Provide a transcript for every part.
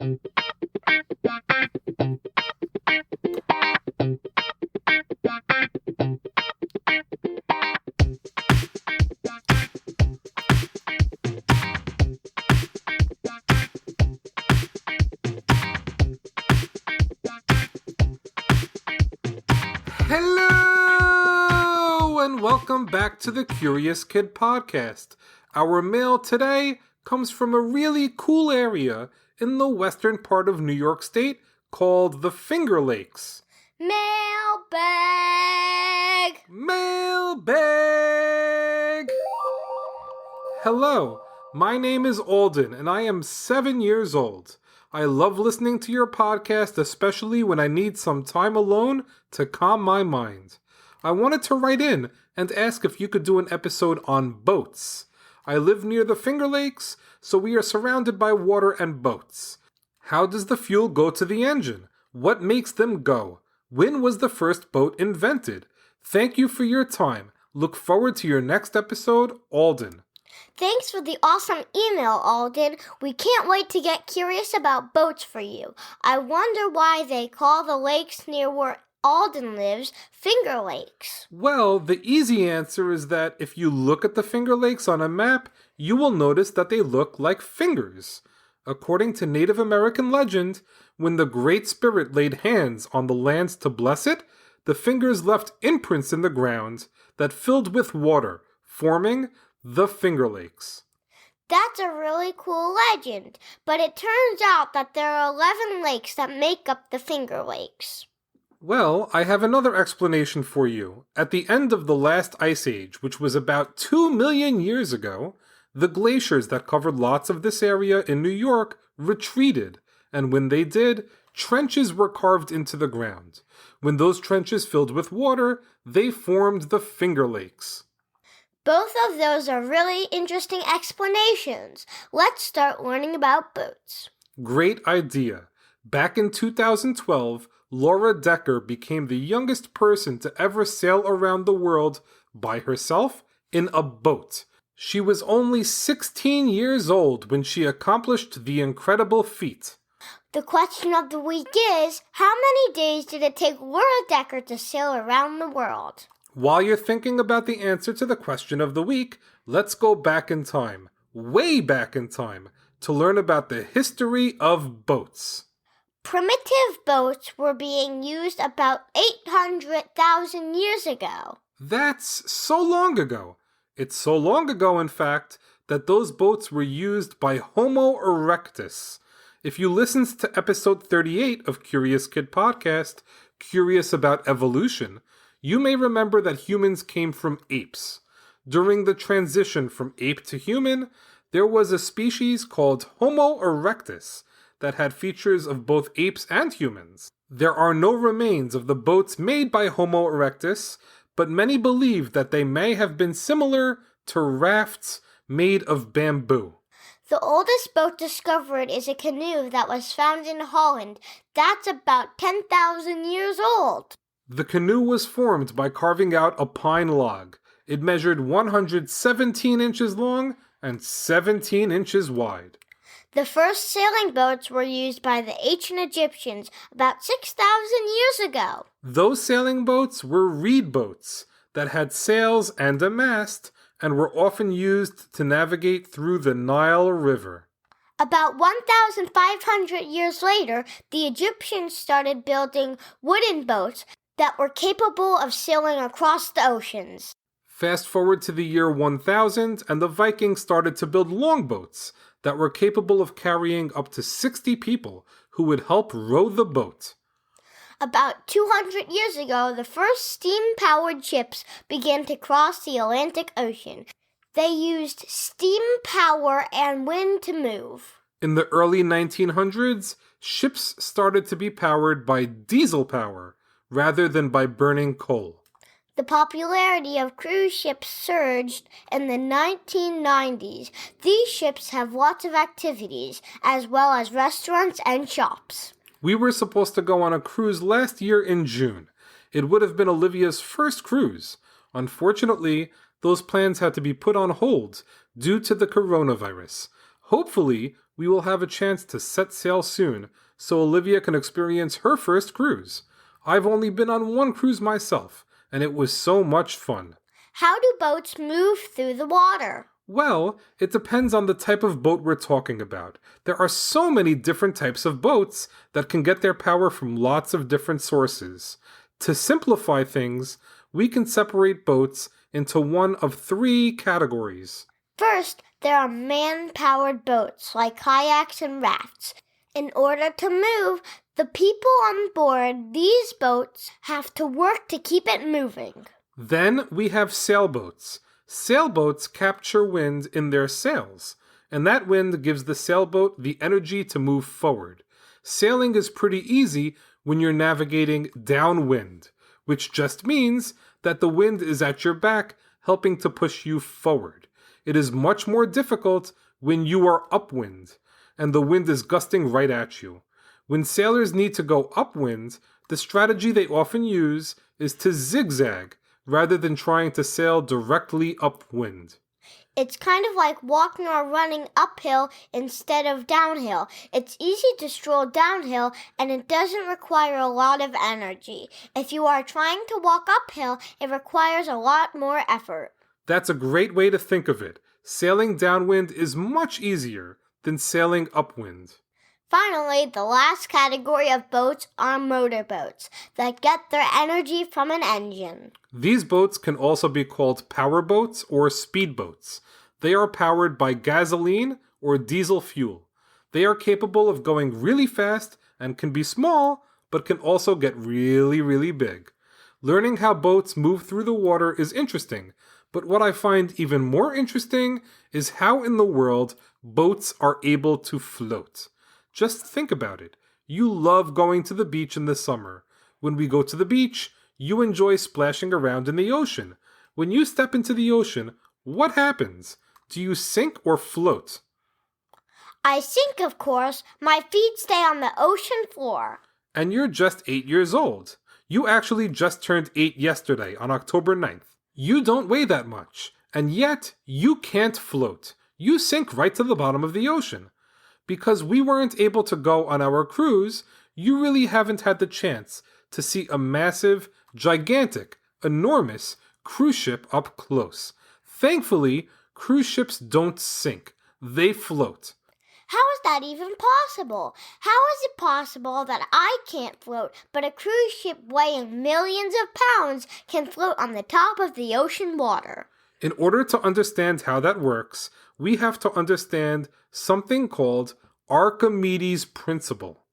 Hello, and welcome back to the Curious Kid Podcast. Our mail today comes from a really cool area in the western part of New York State called the Finger Lakes. Mailbag! Mailbag! Hello, my name is Alden, and I am 7 years old. I love listening to your podcast, especially when I need some time alone to calm my mind. I wanted to write in and ask if you could do an episode on boats. I live near the Finger Lakes, so we are surrounded by water and boats. How does the fuel go to the engine? What makes them go? When was the first boat invented? Thank you for your time. Look forward to your next episode, Alden. Thanks for the awesome email, Alden. We can't wait to get curious about boats for you. I wonder why they call the lakes near where Alden lives Finger Lakes. Well, the easy answer is that if you look at the Finger Lakes on a map, you will notice that they look like fingers. According to Native American legend, when the Great Spirit laid hands on the lands to bless it, the fingers left imprints in the ground that filled with water, forming the Finger Lakes. That's a really cool legend, but it turns out that there are 11 lakes that make up the Finger Lakes. Well, I have another explanation for you. At the end of the last ice age, which was about 2 million years ago, the glaciers that covered lots of this area in New York retreated, and when they did, trenches were carved into the ground. When those trenches filled with water, they formed the Finger Lakes. Both of those are really interesting explanations. Let's start learning about boats. Great idea. Back in 2012, Laura Decker became the youngest person to ever sail around the world by herself in a boat. She was only 16 years old when she accomplished the incredible feat. The question of the week is, how many days did it take Laura Decker to sail around the world? While you're thinking about the answer to the question of the week, let's go back in time, way back in time, to learn about the history of boats. Primitive boats were being used about 800,000 years ago. That's so long ago. It's so long ago, in fact, that those boats were used by Homo erectus. If you listened to episode 38 of Curious Kid Podcast, Curious About Evolution, you may remember that humans came from apes. During the transition from ape to human, there was a species called Homo erectus that had features of both apes and humans. There are no remains of the boats made by Homo erectus, but many believe that they may have been similar to rafts made of bamboo. The oldest boat discovered is a canoe that was found in Holland. That's about 10,000 years old. The canoe was formed by carving out a pine log. It measured 117 inches long and 17 inches wide. The first sailing boats were used by the ancient Egyptians about 6,000 years ago. Those sailing boats were reed boats that had sails and a mast and were often used to navigate through the Nile River. About 1,500 years later, the Egyptians started building wooden boats that were capable of sailing across the oceans. Fast forward to the year 1000, and the Vikings started to build longboats that were capable of carrying up to 60 people who would help row the boat. About 200 years ago, the first steam-powered ships began to cross the Atlantic Ocean. They used steam power and wind to move. In the early 1900s, ships started to be powered by diesel power rather than by burning coal. The popularity of cruise ships surged in the 1990s. These ships have lots of activities, as well as restaurants and shops. We were supposed to go on a cruise last year in June. It would have been Olivia's first cruise. Unfortunately, those plans had to be put on hold due to the coronavirus. Hopefully, we will have a chance to set sail soon so Olivia can experience her first cruise. I've only been on one cruise myself, and it was so much fun. How do boats move through the water? Well, it depends on the type of boat we're talking about. There are so many different types of boats that can get their power from lots of different sources. To simplify things, we can separate boats into one of three categories. First, there are man-powered boats like kayaks and rafts. In order to move, the people on board these boats have to work to keep it moving. Then we have sailboats. Sailboats capture wind in their sails, and that wind gives the sailboat the energy to move forward. Sailing is pretty easy when you're navigating downwind, which just means that the wind is at your back, helping to push you forward. It is much more difficult when you are upwind, and the wind is gusting right at you. When sailors need to go upwind, the strategy they often use is to zigzag, rather than trying to sail directly upwind. It's kind of like walking or running uphill instead of downhill. It's easy to stroll downhill, and it doesn't require a lot of energy. If you are trying to walk uphill, it requires a lot more effort. That's a great way to think of it. Sailing downwind is much easier than sailing upwind. Finally, the last category of boats are motorboats that get their energy from an engine. These boats can also be called power boats or speedboats. They are powered by gasoline or diesel fuel. They are capable of going really fast and can be small, but can also get really, really big. Learning how boats move through the water is interesting, but what I find even more interesting is how in the world boats are able to float. Just think about it. You love going to the beach in the summer. When we go to the beach, you enjoy splashing around in the ocean. When you step into the ocean, what happens? Do you sink or float? I sink, of course. My feet stay on the ocean floor. And you're just 8 years old. You actually just turned 8 yesterday on October 9th. You don't weigh that much, and yet you can't float. You sink right to the bottom of the ocean. Because we weren't able to go on our cruise, you really haven't had the chance to see a massive, gigantic, enormous cruise ship up close. Thankfully, cruise ships don't sink. They float. How is that even possible? How is it possible that I can't float, but a cruise ship weighing millions of pounds can float on the top of the ocean water? In order to understand how that works, we have to understand something called Archimedes' principle.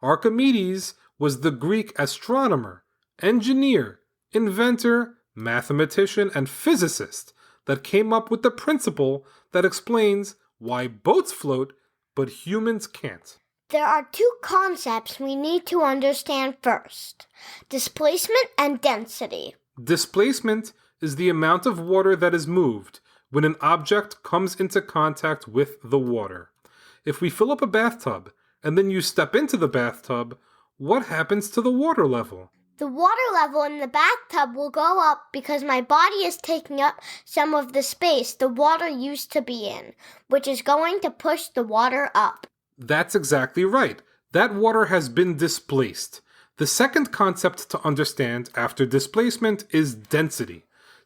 Archimedes was the Greek astronomer, engineer, inventor, mathematician, and physicist that came up with the principle that explains why boats float but humans can't. There are two concepts we need to understand first: displacement and density. Displacement is the amount of water that is moved when an object comes into contact with the water. If we fill up a bathtub and then you step into the bathtub, what happens to the water level? The water level in the bathtub will go up because my body is taking up some of the space the water used to be in, which is going to push the water up. That's exactly right. That water has been displaced. The second concept to understand after displacement is density.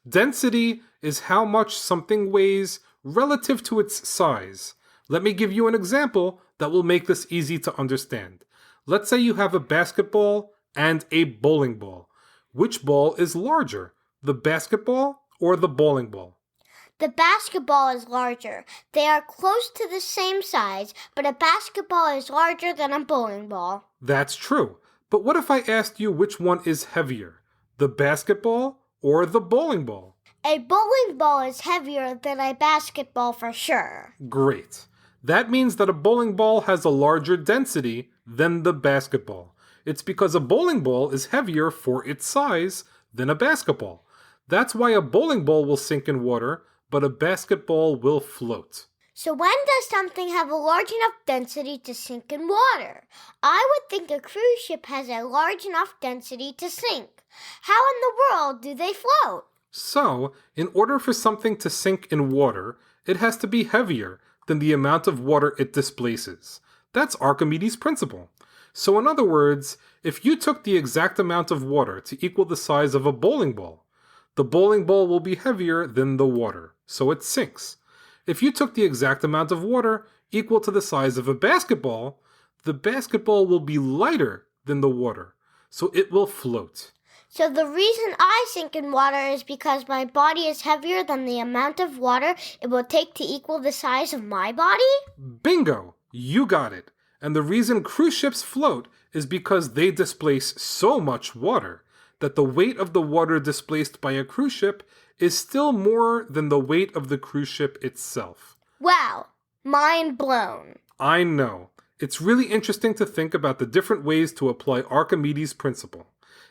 Density is how much something weighs relative to its size. Let me give you an example that will make this easy to understand. Let's say you have a basketball and a bowling ball. Which ball is larger, the basketball or the bowling ball? The basketball is larger. They are close to the same size, but a basketball is larger than a bowling ball. That's true. But what if I asked you which one is heavier, the basketball or the bowling ball? A bowling ball is heavier than a basketball for sure. Great. That means that a bowling ball has a larger density than the basketball. It's because a bowling ball is heavier for its size than a basketball. That's why a bowling ball will sink in water, but a basketball will float. So when does something have a large enough density to sink in water? I would think a cruise ship has a large enough density to sink. How in the world do they float? So, in order for something to sink in water, it has to be heavier than the amount of water it displaces. That's Archimedes' principle. So in other words, if you took the exact amount of water to equal the size of a bowling ball, the bowling ball will be heavier than the water, so it sinks. If you took the exact amount of water equal to the size of a basketball, the basketball will be lighter than the water, so it will float. So the reason I sink in water is because my body is heavier than the amount of water it will take to equal the size of my body? Bingo! You got it. And the reason cruise ships float is because they displace so much water that the weight of the water displaced by a cruise ship is still more than the weight of the cruise ship itself. Wow, mind blown. I know. It's really interesting to think about the different ways to apply Archimedes' principle.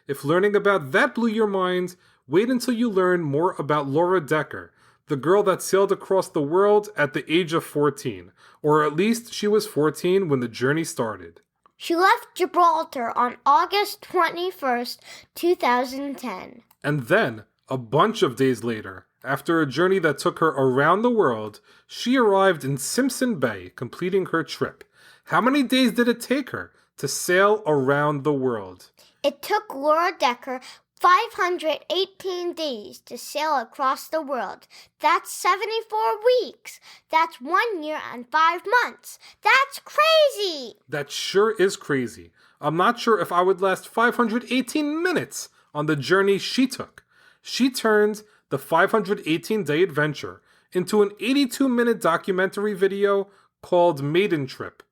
If learning about that blew your mind, wait until you learn more about Laura Decker, the girl that sailed across the world at the age of 14, or at least she was 14 when the journey started. She left Gibraltar on August 21st, 2010. And then, a bunch of days later, after a journey that took her around the world, she arrived in Simpson Bay, completing her trip. How many days did it take her to sail around the world? It took Laura Decker 518 days to sail across the world. That's 74 weeks. That's 1 year and 5 months. That's crazy! That sure is crazy. I'm not sure if I would last 518 minutes on the journey she took. She turned the 518-day adventure into an 82-minute documentary video called Maiden Trip.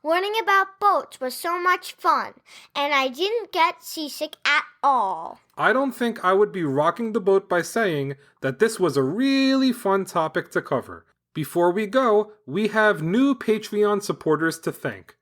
Learning about boats was so much fun, and I didn't get seasick at all. I don't think I would be rocking the boat by saying that this was a really fun topic to cover. Before we go, we have new Patreon supporters to thank.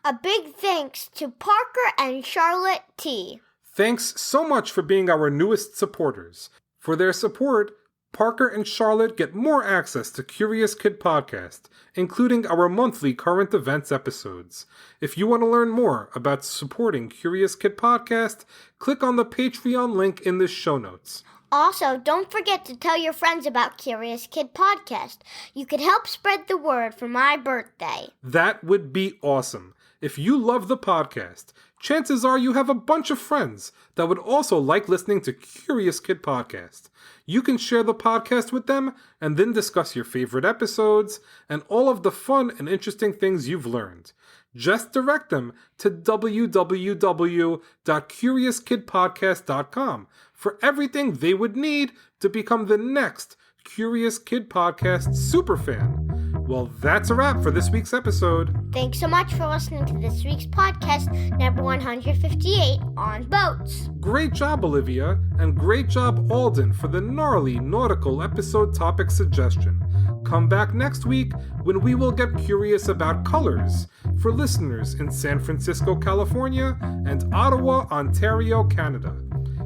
A big thanks to Parker and Charlotte T. Thanks so much for being our newest supporters. For their support, Parker and Charlotte get more access to Curious Kid Podcast, including our monthly current events episodes. If you want to learn more about supporting Curious Kid Podcast, click on the Patreon link in the show notes. Also, don't forget to tell your friends about Curious Kid Podcast. You could help spread the word for my birthday. That would be awesome. If you love the podcast, chances are you have a bunch of friends that would also like listening to Curious Kid Podcast. You can share the podcast with them and then discuss your favorite episodes and all of the fun and interesting things you've learned. Just direct them to www.CuriousKidPodcast.com for everything they would need to become the next Curious Kid Podcast superfan. Well, that's a wrap for this week's episode. Thanks so much for listening to this week's podcast, number 158, on boats. Great job, Olivia, and great job, Alden, for the gnarly nautical episode topic suggestion. Come back next week when we will get curious about colors for listeners in San Francisco, California, and Ottawa, Ontario, Canada.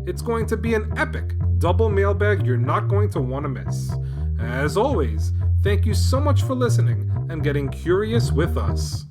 It's going to be an epic double mailbag you're not going to want to miss. As always, thank you so much for listening and getting curious with us.